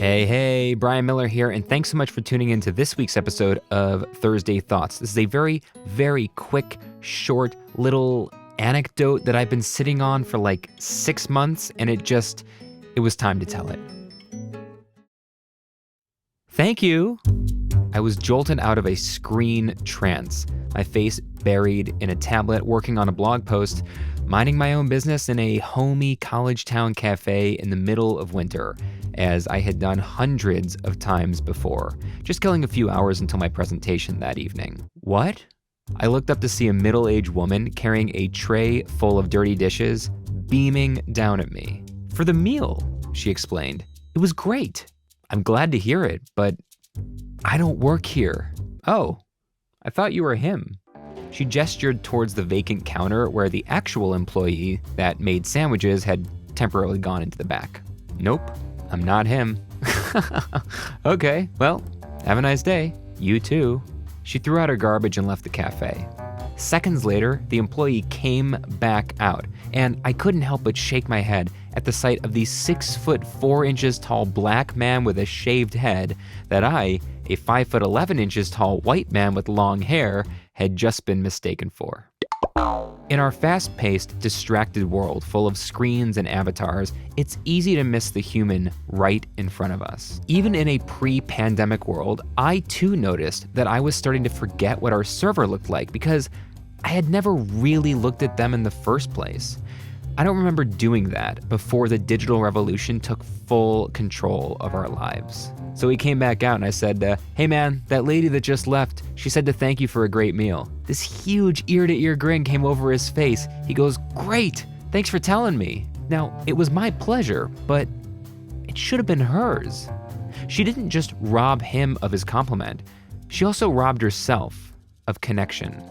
Hey, Brian Miller here, and thanks so much for tuning in to this week's episode of Thursday Thoughts. This is a very, very quick, short little anecdote that I've been sitting on for like 6 months, and it was time to tell it. Thank you. I was jolted out of a screen trance, my face buried in a tablet, working on a blog post, minding my own business in a homey college town cafe in the middle of winter, as I had done hundreds of times before, just killing a few hours until my presentation that evening. What? I looked up to see a middle-aged woman carrying a tray full of dirty dishes, beaming down at me. For the meal, she explained. It was great. I'm glad to hear it, but I don't work here. Oh, I thought you were him. She gestured towards the vacant counter where the actual employee that made sandwiches had temporarily gone into the back. Nope, I'm not him. Okay, well, have a nice day. You too. She threw out her garbage and left the cafe. Seconds later, the employee came back out, and I couldn't help but shake my head at the sight of the 6'4" tall black man with a shaved head that I, a 5'11" tall white man with long hair, had just been mistaken for. In our fast-paced, distracted world full of screens and avatars, it's easy to miss the human right in front of us. Even in a pre-pandemic world, I too noticed that I was starting to forget what our server looked like because I had never really looked at them in the first place. I don't remember doing that before the digital revolution took full control of our lives. So he came back out and I said, hey man, that lady that just left, she said to thank you for a great meal. This huge ear-to-ear grin came over his face. He goes, great, thanks for telling me. Now, it was my pleasure, but it should have been hers. She didn't just rob him of his compliment. She also robbed herself of connection.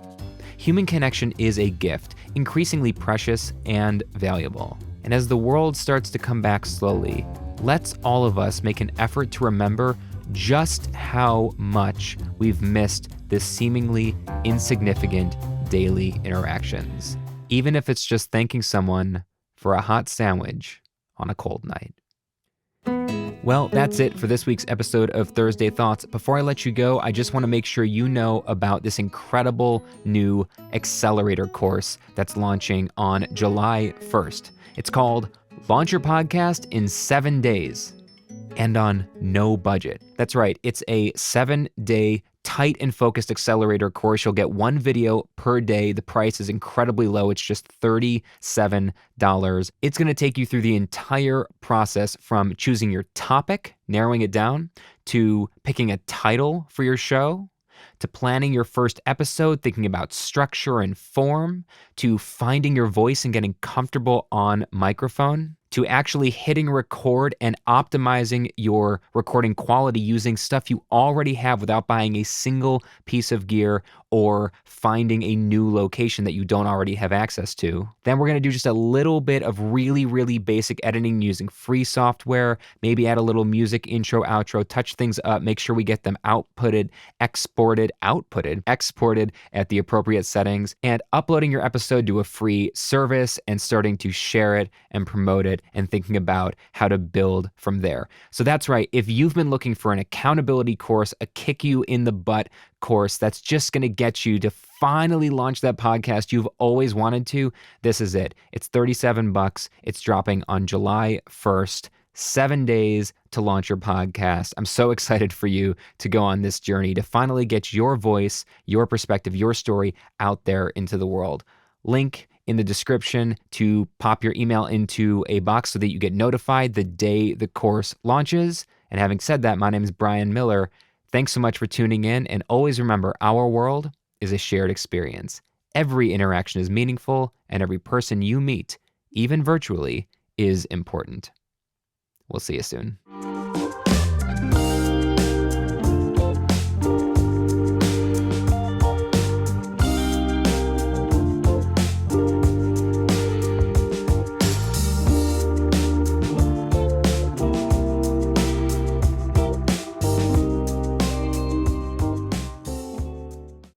Human connection is a gift, increasingly precious and valuable. And as the world starts to come back slowly, let's all of us make an effort to remember just how much we've missed this seemingly insignificant daily interactions, even if it's just thanking someone for a hot sandwich on a cold night. Well, that's it for this week's episode of Thursday Thoughts. Before I let you go, I just want to make sure you know about this incredible new accelerator course that's launching on July 1st. It's called Launch Your Podcast in 7 Days and on no budget. That's right, it's a 7-day tight and focused accelerator course. You'll get one video per day. The price is incredibly low. It's just $37. It's going to take you through the entire process from choosing your topic, narrowing it down, to picking a title for your show, to planning your first episode, thinking about structure and form, to finding your voice and getting comfortable on microphone, to actually hitting record and optimizing your recording quality using stuff you already have without buying a single piece of gear or finding a new location that you don't already have access to. Then we're going to do just a little bit of really, really basic editing using free software, maybe add a little music, intro, outro, touch things up, make sure we get them exported at the appropriate settings, and uploading your episode to a free service and starting to share it and promote it and thinking about how to build from there. So that's right. If you've been looking for an accountability course, a kick you in the butt course that's just going to get you to finally launch that podcast you've always wanted to, this is it. It's $37. It's dropping on July 1st. 7 days to launch your podcast. I'm so excited for you to go on this journey to finally get your voice, your perspective, your story out there into the world. Link in the description to pop your email into a box so that you get notified the day the course launches. And having said that, my name is Brian Miller. Thanks so much for tuning in. And always remember, our world is a shared experience. Every interaction is meaningful, and every person you meet, even virtually, is important. We'll see you soon.